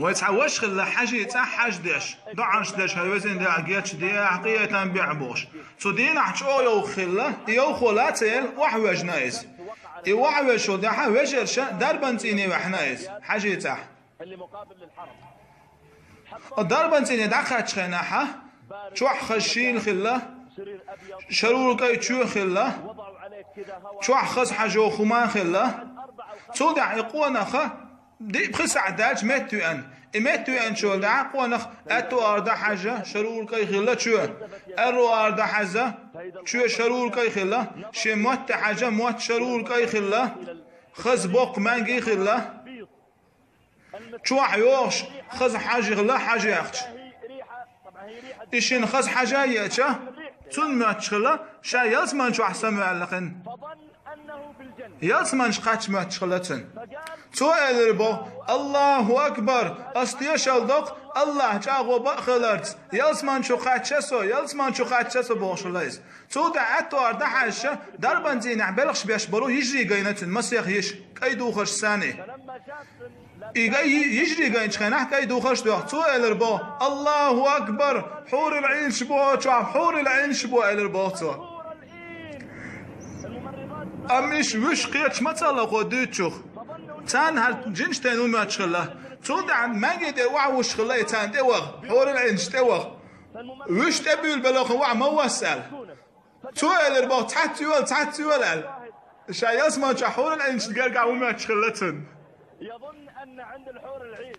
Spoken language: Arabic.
ويتعوش خلا حاجة يتع حاج داش دعنش داش هايوزين دا عقيتش دي عقية تنبيع بوش تو دين عش او يو خلا يو خلاتيل وحوج نايز يوحوج شو دا حوج ارشا دربنتيني وحنايز حاجة يتع اللي مقابل للحرم الدربنتيني دعخت خناحة شوح خشين خلا شرور كي تشو خلا شوح خص حاجة خمان خلا صودع يقونا خ دي بخس عداج متو ان شو دع قونا اتو اردا حاجة شرور كي خلا شو ارو اردا حاجة شو شرور كي خلا شي موت حاجة موت شرور كي خلا خص بوق مانجي خلا شو حيوش خص حاجة خلا حاجة ياخش إيشين خص حاجة يأتشا تون ماتشخلا شا يلسمان شو أحسن معلقين يلسمان شقاتش ماتشخلتن تو الربو الله أكبر أستيش الدق الله جاغو بخلرت يلسمان شو قاتشسو يلسمان شو قاتشسو بوشلايز تو دعتو أردا حاجة دربان زين عبالغش بيش برو يجري قينتن مسيخ يش كيدو خش ثاني يجري قاين شخناح كاي دوخش دوخ تو الربو الله اكبر حور العين شبوه شعب حور العين شبوه الربو تو امش وش قيتش مثلا قدوتشوخ تان هر جنش تانو ما تشخلا تو دع ما قدر وعوش خلا تان دوغ حور العين شتوغ وش تبي البلاغ وع ما وسال تو الربو تحت يول شاي اسمه حور العين شتقرقع وما تشخلتن يظن أن عند الحور العين